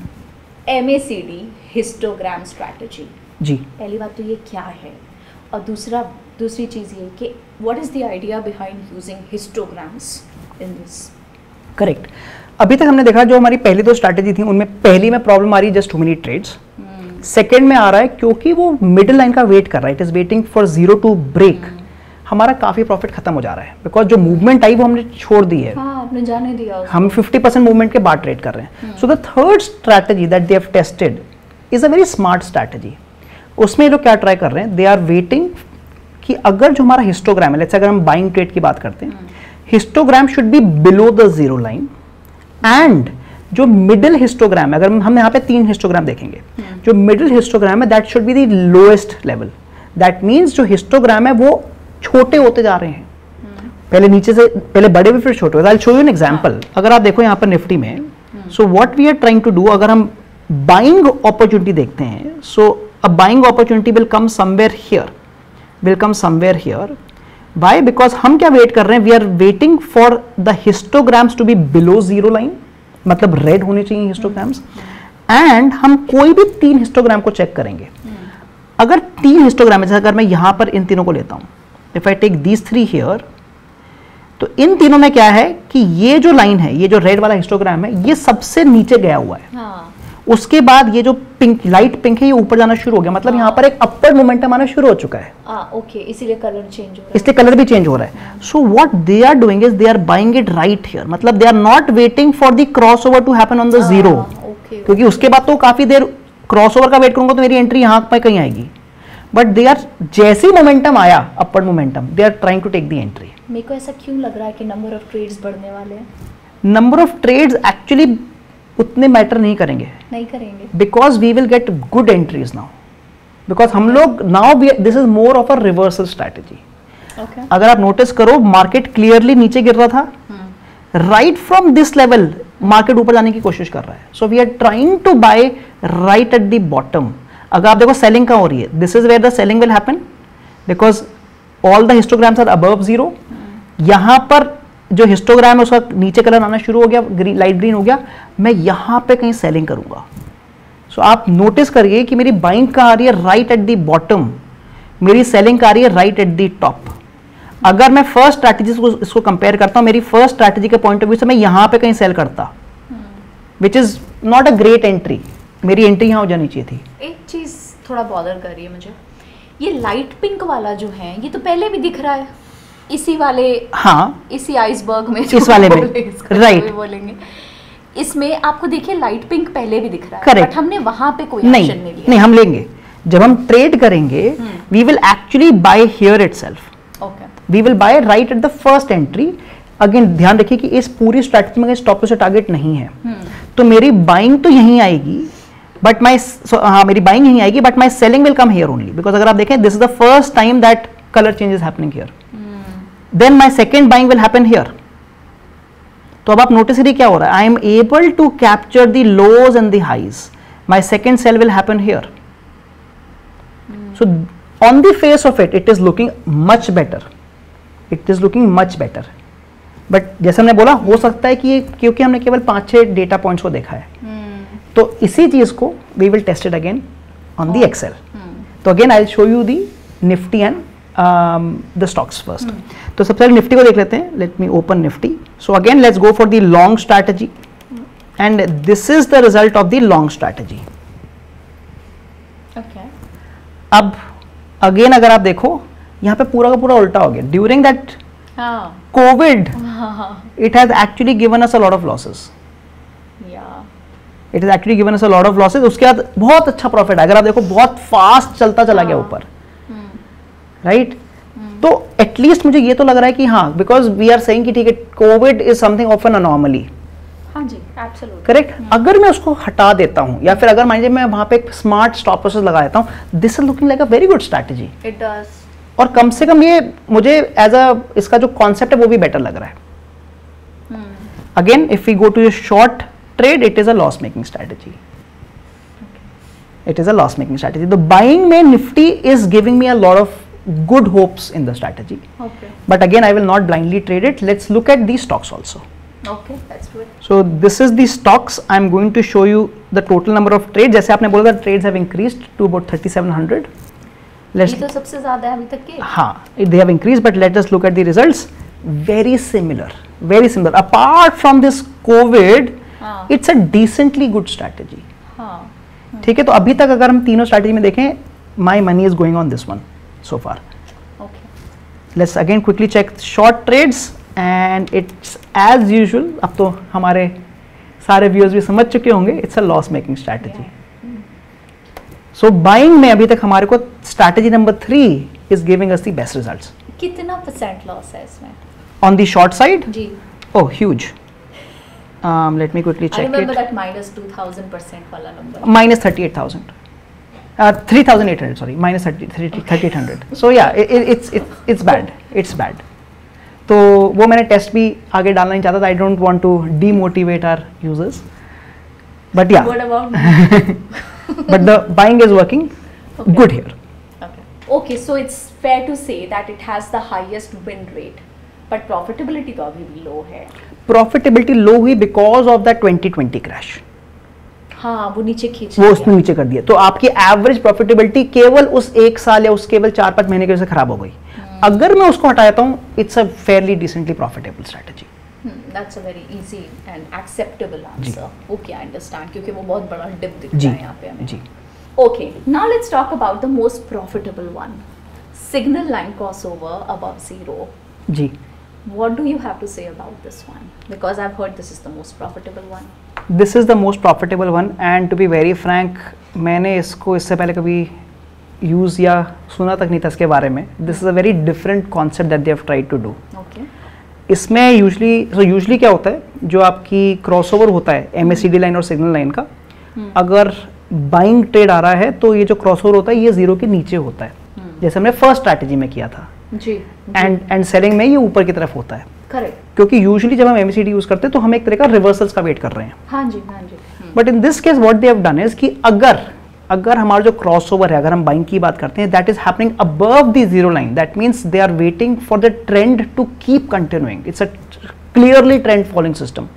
MACD histogram strategy. जी, पहली बात तो ये क्या है, और दूसरी चीज़ ये कि what is the idea behind using histograms in this. Correct. अभी तक हमने देखा जो हमारी पहली दो स्ट्रैटेजी थी उनमें पहली में प्रॉब्लम आ रही है just too many trades. Second में आ रहा है क्योंकि वो मिडिल लाइन का वेट कर रहा है, it is waiting for zero to break. हमारा काफी प्रॉफिट खत्म हो जा रहा है बिकॉज जो मूवमेंट आई वो हमने छोड़ दी है। हाँ, आपने जाने दिया उसको। हम 50% मूवमेंट के बाद ट्रेड कर रहे हैं। So the third strategy that they have tested is a very smart strategy. उसमें ये लोग क्या ट्राई कर रहे हैं, दे आर वेटिंग कि अगर जो हमारा हिस्टोग्राम है, लेट्स से अगर हम बाइंग ट्रेड की बात करते हैं, histogram should be below the zero line, and जो मिडिल हिस्टोग्राम है, अगर हम यहाँ पे 3 हिस्टोग्राम देखेंगे, जो मिडिल हिस्टोग्राम है that should be the lowest level. That means जो हिस्टोग्राम है वो छोटे होते जा रहे हैं, पहले नीचे से पहले बड़े भी फिर छोटे होते। I will show you an example. अगर आप देखो यहाँ पर निफ्टी में, so what we are trying to do, अगर हम बाइंग अपॉर्चुनिटी देखते हैं, so a buying opportunity will come somewhere here, why, because हम क्या वेट कर रहे हैं, we are waiting for the histograms to be below zero line, मतलब रेड होने चाहिए हिस्टोग्राम्स, एंड हम कोई भी 3 हिस्टोग्राम को चेक करेंगे। अगर 3 हिस्टोग्राम है, जैसे अगर मैं यहां पर इन तीनों को लेता हूं, if I take these 3 here, तो इन तीनों में क्या है कि ये जो लाइन है, ये जो रेड वाला हिस्टोग्राम है, ये सबसे नीचे गया हुआ है। हाँ। उसके बाद ये जो पिंक, लाइट पिंक है, ये ऊपर जाना शुरू हो गया, मतलब यहाँ पर एक अपर मोमेंटम आना शुरू हो चुका है। ओके, इसीलिए कलर चेंज हो रहा है। इसलिए कलर भी चेंज हो रहा है। So what they are doing is they are buying it right here, मतलब they are not waiting for the cross over to happen on the zero, क्योंकि उसके बाद तो काफी देर क्रॉस ओवर का वेट करूंगा तो मेरी एंट्री यहाँ पर कहीं आएगी। बट दे आर, जैसे ही मोमेंटम आया upward momentum, they are trying to take the entry. मेरे को ऐसा क्यों लग रहा है कि नंबर ऑफ ट्रेड्स बढ़ने वाले हैं? नंबर ऑफ ट्रेड्स एक्चुअली उतने मैटर नहीं करेंगे, because we will get good entries now, because हम लोग now this is more of a reversal strategy. अगर आप नोटिस करो, मार्केट क्लियरली नीचे गिर रहा था, right from this level market ऊपर जाने की कोशिश कर रहा है। So we are trying to buy right at the bottom. अगर आप देखो सेलिंग कहाँ हो रही है, this is where the selling will happen, because all the histograms are above zero. यहां पर जो हिस्टोग्राम है उसका नीचे कलर आना शुरू हो गया, लाइट ग्रीन हो गया, मैं यहां पे कहीं सेलिंग करूंगा। सो आप नोटिस करिए कि मेरी बाइंग कहाँ आ रही है, राइट एट द बॉटम, मेरी सेलिंग आ रही है राइट एट द टॉप। अगर मैं फर्स्ट स्ट्रैटेजी को इसको कंपेयर करता हूं, मेरी फर्स्ट स्ट्रैटेजी के पॉइंट ऑफ व्यू से मैं यहां पे कहीं सेल करता, विच is not a great entry. मेरी एंट्री यहां हो जानी चाहिए थी। एक चीज थोड़ा बॉदर कर रही है मुझे, ये लाइट पिंक वाला जो है, ये तो पहले भी दिख रहा है इसी वाले, हाँ, इसी आइसबर्ग में, इस वाले में, राइट, बोलेंगे इसमें आपको देखिए लाइट पिंक पहले भी दिख रहा है, करेक्ट, बट हमने वहां पे कोई एक्शन नहीं लिया। नहीं, हम लेंगे जब हम ट्रेड करेंगे, we will actually buy here itself, we will buy right at the first entry. Again ध्यान रखिए कि इस पूरी स्ट्रैटेजी में स्टॉप लॉस टारगेट नहीं है, तो मेरी बाइंग तो यहीं आएगी, बट माई, हाँ, मेरी बाइंग यहीं आएगी, but my selling will come here only, because अगर आप देखें, this is the first time that colour change is happening here, then my second buying will happen here. तो अब आप नोटिस करिए क्या हो रहा है, I am able to capture the lows and the highs, my second sell will happen here. So on the face of it, it is looking much better, it is looking much better, but जैसे हमने बोला, हो सकता है कि क्योंकि हमने केवल 5-6 डेटा पॉइंट्स को देखा है, तो इसी चीज को we will test it again on the Excel. तो again I will show you the Nifty and the stocks first. तो सबसे पहले निफ्टी को देख लेते हैं, let me open Nifty. So again let's go for the long strategy, and this is the result of the long strategy. अब again अगर आप देखो, यहाँ पे पूरा का पूरा उल्टा हो गया। During that Covid, it has actually given us a lot of losses, it is actually given us a lot of losses. उसके बाद बहुत अच्छा प्रॉफिट है, अगर आप देखो बहुत फास्ट चलता चला गया ऊपर, राइट। तो एटलीस्ट मुझे ये तो लग रहा है कि हाँ, बिकॉज वी आर सेइंग कि ठीक है, covid is something of an anomaly, हाँ जी, एब्सोल्युटली करेक्ट। अगर मैं उसको हटा देता हूं, या फिर अगर मान लीजिए मैं वहां पे एक स्मार्ट स्टॉप लॉसेस लगा देता हूं, this is looking like a very good strategy. It does, और कम से कम ये मुझे एज अ, इसका जो कॉन्सेप्ट है वो भी बेटर लग रहा है। Again if we go to short trade, it is a loss making strategy, it is a loss making strategy. तो बाइंग में Nifty is giving me a lot of good hopes in the strategy, but again I will not blindly trade it. Let's look at these stocks also. Okay, let's do it. So this is the stocks. I'm going to show you the total number of trades. जैसे आपने बोला था, trades have increased to about 3700. ये तो सबसे ज्यादा है अभी तक के। हाँ, they have increased, but let us look at the results. Very similar, very similar. Apart from this COVID, it's a decently good strategy. ठीक है, तो अभी तक अगर हम तीनों स्ट्रैटेजी में देखें, my money is going on this one so far. Okay. Let's again quickly check short trades, and it's as usual. अब तो हमारे सारे व्यूअर्स भी समझ चुके होंगे, it's a loss making strategy. So buying में अभी तक हमारे को strategy number 3 is giving us the best results. कितना % लॉस है इसमें? On the short side? Ji. Oh, huge. Let me quickly check it. I remember that minus 2000% वाला number. Minus 38,000. 3,800, sorry, minus 3,800. So yeah, it's bad, it's bad. तो वो मैंने test भी आगे डालना नहीं चाहता था. I don't want to demotivate our users, but yeah. What about me? But the buying is working good here. Okay, so it's fair to say that it has the highest win rate, but profitability तो अभी भी low है. Profitability low हुई because of that 2020 crash. हाँ, वो नीचे खींच वो उसने नीचे कर दिया, तो आपकी एवरेज प्रॉफिटेबिलिटी केवल उस एक साल या उस केवल 4-5 महीने की वजह से खराब हो गई. अगर मैं उसको हटा देता हूँ, it's a fairly decently profitable strategy. That's a very easy and acceptable answer. Okay, I understand, क्योंकि वो बहुत बड़ा डिप दिख रहा है यहाँ पे हमें. जी. Okay, now let's talk about the most profitable one. Signal line crossover above zero. Ji. What do you have to say about this one? Because I've heard this is the most profitable one. This is the most profitable one, and to be very frank, मैंने इसको इससे पहले कभी use या सुना तक नहीं था इसके बारे में. This is a very different concept that they have tried to do. इसमें यूजली क्या होता है, जो आपकी क्रॉसओवर होता है MACD लाइन और सिग्नल लाइन का, अगर बाइंग ट्रेड आ रहा है तो ये जो क्रॉसओवर होता है ये जीरो के नीचे होता है, जैसे हमने फर्स्ट स्ट्रैटेजी में किया था. जी. एंड सेलिंग में ये ऊपर की तरफ होता है. करेक्ट. क्योंकि यूजुअली जब हम MACD यूज करते हैं तो हम एक तरह का रिवर्सल्स का वेट कर रहे हैं. हाँ जी, हाँ जी. But in this case what they have done is कि अगर हमारा जो क्रॉसओवर है, अगर हम बाइंग की बात करते हैं, that is happening above the zero line, that means they are waiting for the trend to keep continuing. It's a clearly trend following system.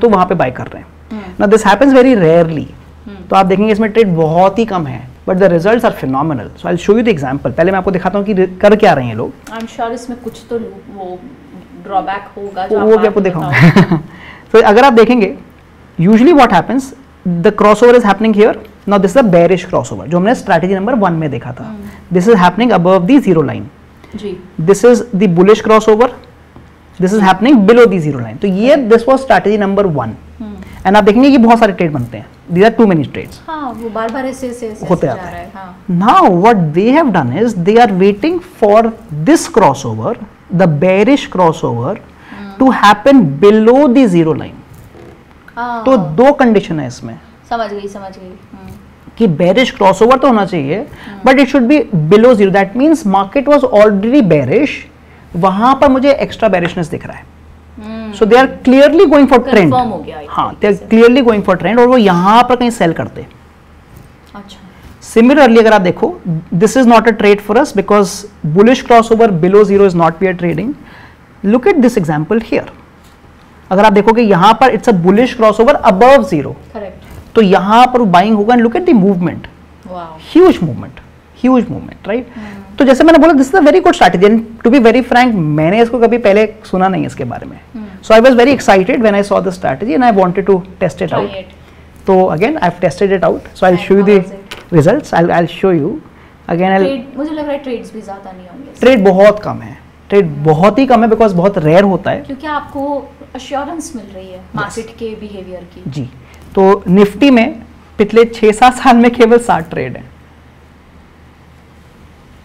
तो वहां पे बाय कर रहे हैं. Now this happens very rarely. तो आप देखेंगे इसमें ट्रेड बहुत ही कम है, but the results are phenomenal. So I will show you the example. पहले मैं आपको दिखाता हूं कि कर क्या रहे हैं लोग. आई एम श्योर इसमें कुछ तो वो ड्रॉबैक होगा जो वो भी आपको दिखाऊंगा. तो अगर आप देखेंगे usually what happens, the crossover is happening here. Now this is a bearish crossover जो हमने स्ट्रैटेजी नंबर 1 में देखा था. This is happening above the zero line. जी. This is the bullish crossover. This is happening below the zero line. तो ये this was strategy number 1. And आप देखेंगे कि बहुत सारे ट्रेड बनते हैं. These are too many trades. हाँ, वो बार-बार ऐसे होते जा रहा है. हाँ. Now what they have done is they are waiting for this crossover, the bearish crossover, to happen below the zero line. तो दो कंडीशन है इसमें. समझ गई. कि bearish crossover तो होना चाहिए, but it should be below zero. That means market was already bearish. वहां पर मुझे extra bearishness दिख रहा है. So they are clearly going for trend. हाँ, they are clearly going for trend और वो यहाँ पर कहीं सेल करते. अच्छा. Similarly अगर आप देखो, this is not a trade for us because bullish crossover below zero is not we are trading. Look at this example here. अगर आप देखोगे यहाँ पर it's a bullish crossover above zero. Correct. तो यहाँ पर बाइंग होगा and look at the movement. Wow. Huge movement, right? तो जैसे मैंने बोला, this is a very good strategy. And to be very frank, मैंने इसको कभी पहले सुना नहीं इसके बारे में. So I was very excited when I saw the strategy and I wanted to test it out. तो again I have tested it out. So I will show you the results. I will show you again. मुझे लग रहा है trades भी ज्यादा नहीं होंगे. Trade बहुत कम है. ट्रेड बहुत ही कम है बिकॉज बहुत रेयर होता है. क्योंकि आपको अश्योरेंस मिल रही है मार्केट के बिहेवियर की. जी. तो निफ्टी में पिछले 6-7 साल में केवल 60 ट्रेड है.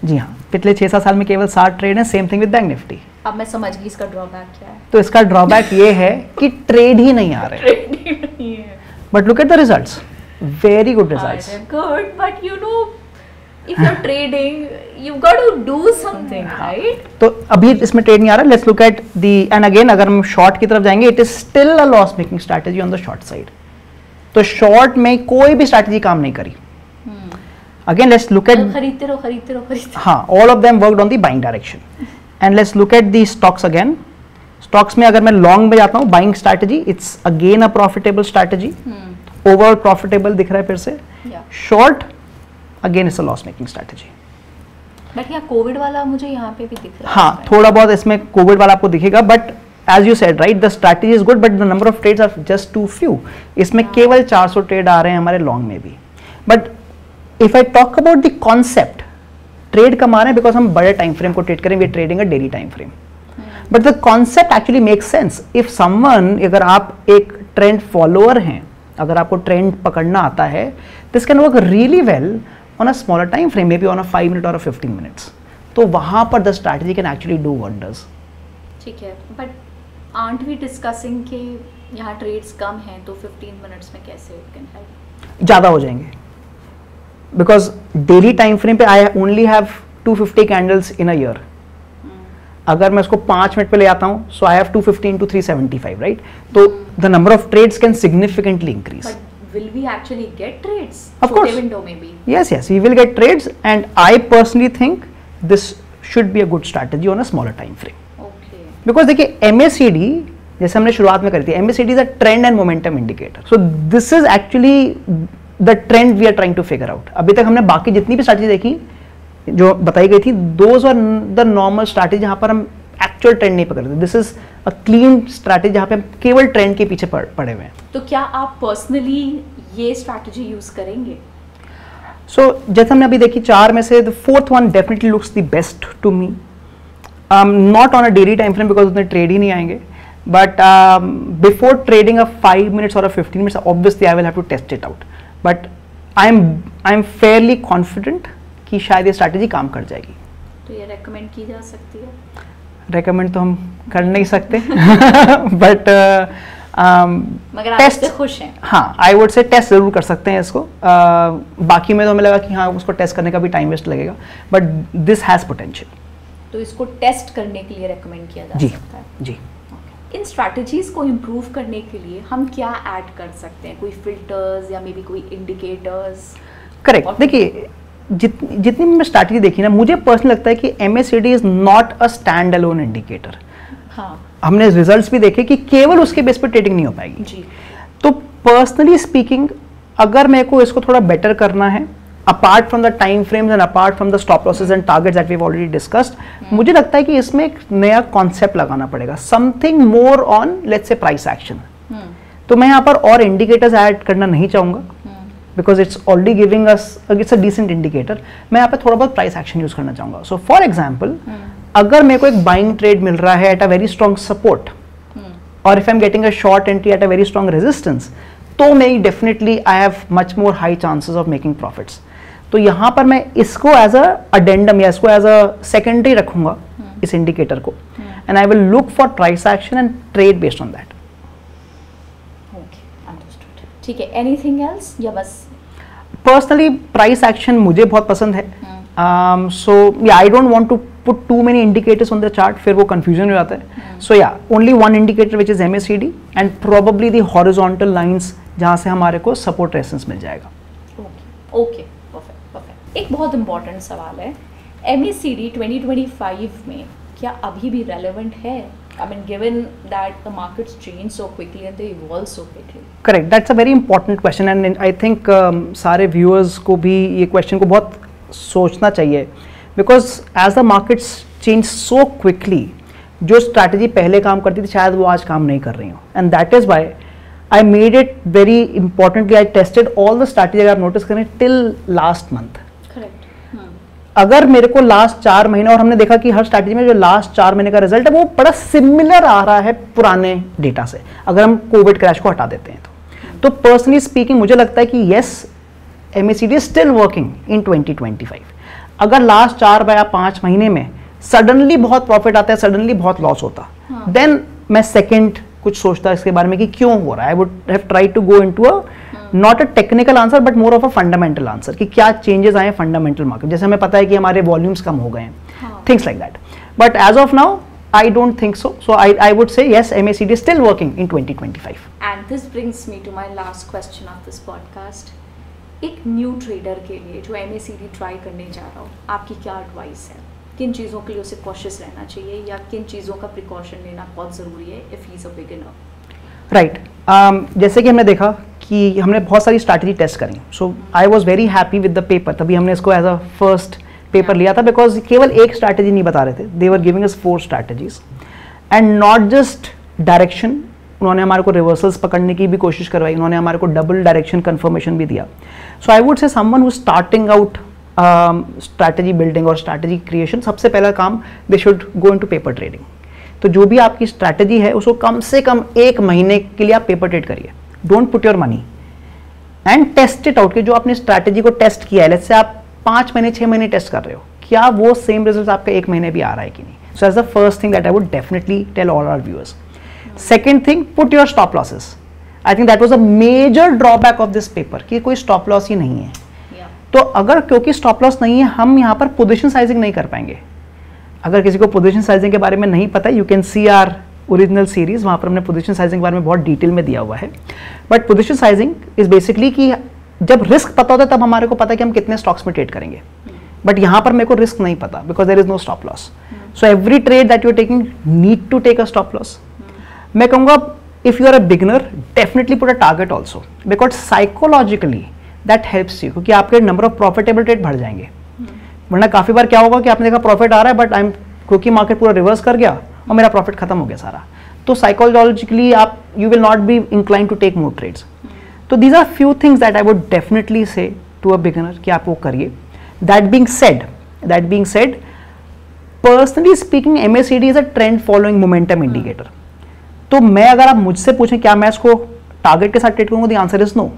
जी हाँ, पिछले 6-7 साल में केवल 60 ट्रेड है. Same thing with bank Nifty. अब मैं समझ गई इसका ड्रॉबैक क्या है. तो इसका ड्रॉबैक ये है कि ट्रेड ही नहीं आ रहे. ट्रेड ही नहीं है. But look at the results. Very good results. Good, but you know if you're trading you've got to do something, right? तो अभी इसमें ट्रेड नहीं आ रहा. Let's look at the. And again अगर हम शॉर्ट की तरफ जाएंगे, it is still a loss making strategy on the short side. तो शॉर्ट में कोई भी स्ट्रैटेजी काम नहीं करी. Again, let's look at खरीदते रहो. हाँ, all of them worked on the buying direction. And let's look at the stocks again. Stocks में अगर मैं long में जाता हूँ, buying strategy, it's again a profitable strategy. Overall profitable दिख रहा है फिर से. Short, again it's a loss making strategy. But यहाँ कोविड वाला मुझे यहाँ पे भी दिख रहा है. हाँ, थोड़ा बहुत इसमें कोविड वाला आपको दिखेगा, but as you said, right, the strategy is good, but the number of trades are just too few. इसमें केवल 400 ट्रेड आ रहे हैं हमारे long में भी. But if I talk about the concept, trade कम आ रहे हैं बिकॉज हम बड़े टाइम फ्रेम को ट्रेड करें. We are trading a daily time frame. But the concept actually makes sense. If someone, अगर आप एक ट्रेंड फॉलोअर हैं, अगर आपको ट्रेंड पकड़ना आता है, this can work really well on a smaller time frame, may be on a 5 minute और अ 15 मिनट्स. तो वहां पर the strategy can actually do wonders. ठीक है, बट आंट वी डिस्कसिंग कि यहाँ ट्रेड्स कम हैं तो 15 मिनट्स में कैसे इट कैन हेल्प? ज़्यादा हो जाएंगे बिकॉज डेली टाइम फ्रेम पे I only have 250 candles in a year. अगर मैं उसको 5 मिनट पे ले आता हूँ, so I have 250 into 375, right? तो the number of trades can significantly increase. Will we actually get trades? Of course. Window maybe. Yes, we will get trades, and I personally think this should be a good strategy on a smaller time frame. Okay. Because देखिए MACD, जैसे हमने शुरुआत में करी थी, MACD is a trend and momentum indicator. So this is actually the trend we are trying to figure out. अभी तक हमने बाकी जितनी भी स्ट्रैटेजी देखी, जो बताई गई थी, those were the normal strategy जहाँ पर हम एक्चुअल ट्रेंड नहीं पकड़ रहे. This is a clean strategy जहाँ पे हम केवल ट्रेंड के पीछे पड़े हुए हैं. तो क्या आप पर्सनली ये स्ट्रैटेजी यूज करेंगे? सो जैसे हमने अभी देखी 4 में से the fourth one definitely looks the best to me. Not on a daily time frame because उतने ट्रेड ही नहीं आएंगे. But before trading a 5 minutes और a 15 minutes, obviously I will have to test it out. But I am fairly confident कि शायद ये strategy काम कर जाएगी। तो ये रेकमेंड की जा सकती है? रेकमेंड तो हम कर नहीं सकते बट मगर आप इससे खुश हैं? हाँ, आई वुड से टेस्ट जरूर कर सकते हैं इसको। बाकी में तो हमें लगा कि हाँ उसको टेस्ट करने का भी टाइम वेस्ट लगेगा, बट दिस हैज़ पोटेंशियल। तो इसको टेस्ट करने के लिए रेकमेंड किया जा सकता है? जी। इन स्ट्रैटेजीज को इम्प्रूव करने के लिए हम क्या ऐड कर सकते हैं? कोई फिल्टर्स या मे बी कोई इंडिकेटर्स? करेक्ट। देखिए जितनी मैं स्ट्रैटेजी देखी ना, मुझे पर्सनली लगता है कि MACD is not a stand alone indicator. हाँ, हमने रिजल्ट्स भी देखे कि केवल उसके बेस पे ट्रेडिंग नहीं हो पाएगी जी। तो पर्सनली स्पीकिंग, अगर मेरे को इसको थोड़ा बेटर करना है, apart from the time frames and apart from the stop losses and targets that we have already discussed, मुझे लगता है कि इसमें एक नया कॉन्सेप्ट लगाना पड़ेगा, something more on let's say price action. तो मैं यहाँ पर और इंडिकेटर्स ऐड करना नहीं चाहूंगा because it's already giving us, it's a decent indicator. मैं यहाँ पे थोड़ा बहुत प्राइस एक्शन यूज करना चाहूंगा। सो फॉर एग्जाम्पल, अगर मेरे को एक बाइंग ट्रेड मिल रहा है at a very strong support, और if I am getting a short entry at a very strong resistance, तो मैं definitely I have much more high chances of making profits. तो यहाँ पर मैं इसको एज अ अडेंडम या इसको एज अ सेकेंडरी रखूंगा इस इंडिकेटर को, and I will look for price action and trade based on that. ठीक है, एनीथिंग एल्स या बस? पर्सनली प्राइस एक्शन मुझे बहुत पसंद है। So yeah I don't want to put too many indicators on the chart, फिर वो कंफ्यूजन हो जाता है। So yeah only one indicator which is MACD and probably the horizontal lines जहां से हमारे को सपोर्ट रेजिस्टेंस मिल जाएगा। Okay, perfect. एक बहुत इंपॉर्टेंट सवाल है, MACD 2025 में क्या अभी भी रेलेवेंट है? I mean, given that the markets change so quickly and they evolve so quickly. Correct. That's a very important question, and I think सारे viewers को भी ये question को बहुत सोचना चाहिए, because as the markets change so quickly, जो strategy पहले काम करती थी शायद वो आज काम नहीं कर रही हो, and that is why I made it very importantly. I tested all the strategy, अगर आप नोटिस करें, till last month. अगर मेरे को लास्ट 4 महीने, और हमने देखा कि हर स्ट्रैटेजी में जो लास्ट 4 महीने का रिजल्ट है वो बड़ा सिमिलर आ रहा है पुराने डेटा से, अगर हम कोविड क्रैश को हटा देते हैं तो पर्सनली स्पीकिंग मुझे लगता है कि yes, MACD is still working in 2025। अगर लास्ट 4 या 5 महीने में सडनली बहुत प्रॉफिट आता है, सडनली बहुत लॉस होता, देन मैं सेकेंड कुछ सोचता इसके बारे में कि क्यों हो रहा है। I would have tried to go into a not a technical answer but more of a fundamental answer, कि क्या चेंजेस आए फंडामेंटल मार्केट। जैसे हमें पता है कि हमारे वॉल्यूम्स कम हो गए हैं, things like that, but as of now I don't think so. So I would say yes, MACD is still working in 2025. And this brings me to my last question of this podcast. एक new trader के लिए जो MACD try करने जा रहा हो, आपकी क्या एडवाइस है? किन चीज़ों के लिए उसे कॉशियस रहना चाहिए या किन चीज़ों का प्रिकॉशन लेना बहुत ज़रूरी है if he is a beginner? Right, जैसे कि हमने देखा कि हमने बहुत सारी स्ट्रैटेजी टेस्ट करी, so I was very happy with the paper, तभी हमने इसको एज अ फर्स्ट पेपर लिया था, बिकॉज केवल एक स्ट्रैटेजी नहीं बता रहे थे, they were giving us 4 strategies and not just direction, उन्होंने हमारे को रिवर्सल्स पकड़ने की भी कोशिश करवाई, उन्होंने हमारे को डबल डायरेक्शन कंफर्मेशन भी दिया। So I would say someone who starting out strategy building और स्ट्रैटेजी क्रिएशन, सबसे पहला काम they should go into paper trading. तो जो भी आपकी स्ट्रैटेजी है उसको कम से कम 1 महीने के लिए आप पेपर ट्रेड करिए, don't put your money and test it out, कि जो आपने स्ट्रैटेजी को टेस्ट किया है, लेट्स से आप 5 महीने 6 महीने टेस्ट कर रहे हो, क्या वो सेम रिजल्ट आपका 1 महीने भी आ रहा है कि नहीं। So as the first thing that I would definitely tell all our viewers. Second thing, put your stop losses. I think that was a major drawback of this paper कि कोई stop loss ही नहीं है। तो अगर क्योंकि stop loss नहीं है, हम यहाँ पर पोजीशन साइजिंग नहीं कर पाएंगे। अगर किसी को पोजीशन साइजिंग के बारे में नहीं पता है, you can see our original series, वहाँ पर हमने पोजीशन साइजिंग के बारे में बहुत डिटेल में दिया हुआ है। But position sizing is basically कि जब रिस्क पता होता है तब हमारे को पता है कि हम कितने स्टॉक्स में ट्रेड करेंगे, बट यहाँ पर मेरे को रिस्क नहीं पता because there is no stop loss. So every trade that you are taking need to take a stop loss. मैं कहूँगा if you are a beginner, definitely put a target also, because psychologically that helps you, क्योंकि आपके number of profitable trade बढ़ जाएंगे। वरना काफी बार क्या होगा कि आपने देखा प्रॉफिट आ रहा है बट आई एम, क्योंकि मार्केट पूरा रिवर्स कर गया और मेरा प्रॉफिट खत्म हो गया सारा, तो साइकोलॉजिकली आप you will not be incline to take more trades. तो these are few things that I would definitely say to a beginner कि आप वो करिए। That being said, personally speaking MACD is a trend following momentum indicator. तो मैं, अगर आप मुझसे पूछें क्या मैं इसको टारगेट के साथ ट्रेड करूंगा, the answer is no.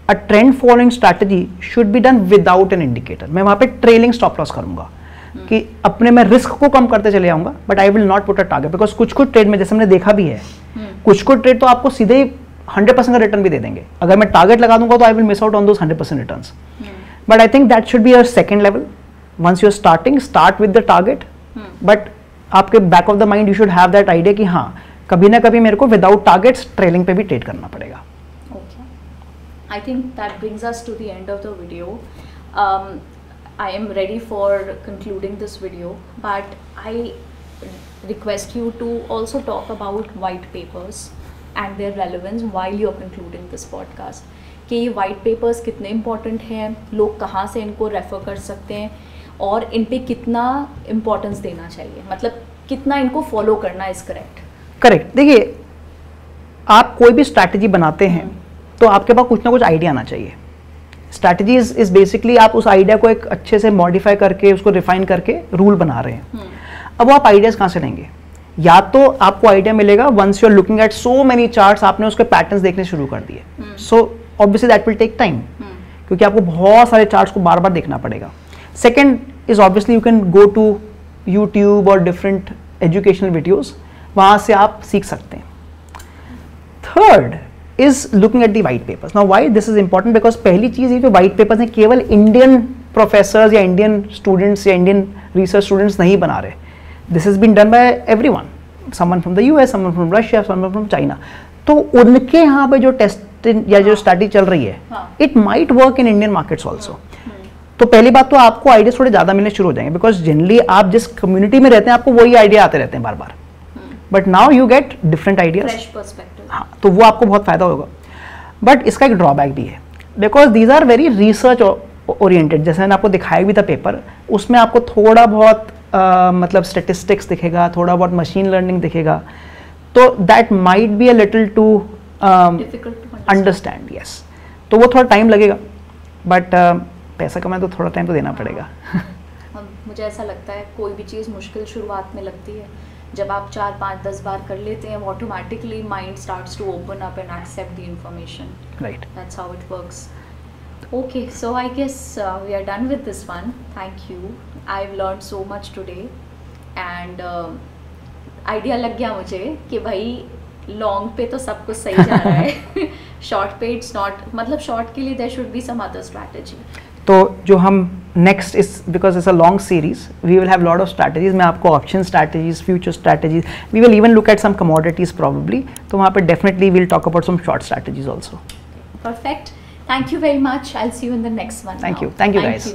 A trend following strategy should be done without an indicator. मैं वहाँ पे ट्रेलिंग स्टॉप लॉस करूँगा कि अपने मैं रिस्क को कम करते चले जाऊँगा, but I will not put a target, because कुछ ट्रेड में जैसे हमने देखा भी है, कुछ ट्रेड तो आपको सीधे ही 100% का रिटर्न भी दे देंगे। अगर मैं टारगेट लगा दूंगा तो I will miss out on those 100% returns. But I think that should be your second level. Once you are starting, start with the target, but आपके back of the mind you should have that idea कि हाँ, कभी ना कभी मेरे को without targets trailing पे भी ट्रेड करना पड़ेगा। I think that brings us to the end of the video. I am ready for concluding this video, but I request you to also talk about white papers and their relevance while you are concluding this podcast. कि ये white papers कितने important हैं, लोग कहाँ से इनको refer कर सकते हैं और इन पे कितना importance देना चाहिए, मतलब कितना इनको follow करना is correct. करेक्ट। देखिए, आप कोई भी स्ट्रैटेजी बनाते हैं तो आपके पास कुछ ना कुछ आइडिया आना चाहिए। स्ट्रैटेजी इज बेसिकली आप उस आइडिया को एक अच्छे से मॉडिफाई करके उसको रिफाइन करके रूल बना रहे हैं। अब वो आप आइडियाज कहाँ से लेंगे? या तो आपको आइडिया मिलेगा once you are looking at so many charts, आपने उसके पैटर्न्स देखने शुरू कर दिए, so obviously that will take time, क्योंकि आपको बहुत सारे चार्ट्स को बार बार देखना पड़ेगा। Second is obviously you can go to YouTube और डिफरेंट एजुकेशनल वीडियोज, वहाँ से आप सीख सकते हैं। Third is looking at the white papers. Now why this is important? Because पहली चीज़ ये जो white papers हैं केवल Indian professors या Indian students या Indian research students नहीं बना रहे. This has been done by everyone. Someone from the US, someone from Russia, someone from China. तो उनके यहाँ पे जो टेस्ट या जो स्टडी चल रही है, it might work in Indian markets also. तो पहली बात तो आपको आइडिया थोड़े ज़्यादा मिलने शुरू हो जाएंगे, बिकॉज जनरली आप जिस कम्युनिटी में रहते हैं आपको वही आइडिया आते रहते हैं बार बार, but now you get different ideas. हाँ, तो वो आपको बहुत फायदा होगा। बट इसका एक ड्रॉबैक भी है, because these are very research oriented. जैसे मैंने आपको दिखाया भी था पेपर, उसमें आपको थोड़ा बहुत मतलब स्टेटिस्टिक्स दिखेगा, थोड़ा बहुत मशीन लर्निंग दिखेगा, तो that might be a little too understand. Yes, तो वो थोड़ा टाइम लगेगा, बट पैसा कमाए तो थोड़ा टाइम तो देना पड़ेगा। मुझे ऐसा लगता है कोई भी चीज़ मुश्किल शुरुआत में लगती है, जब आप 4, 5, 10 बार कर लेते हैं, automatically mind starts to open up and accept the information. Right, that's how it works. Okay, so I guess we are done with this one. Thank you, I have learn so much today and idea लग गया मुझे कि भाई long पे तो सब कुछ सही जा रहा है, शॉर्ट पे इट्स नॉट, मतलब शॉर्ट के लिए there should be some other strategy. तो जो हम नेक्स्ट इस, because it's a long series, we will have lot of strategies. मैं आपको option strategies, future strategies, we will even look at some commodities probably, तो वहाँ पे definitely we'll talk about some short strategies also. Perfect, thank you very much, I will see you in the next one. Thank you guys.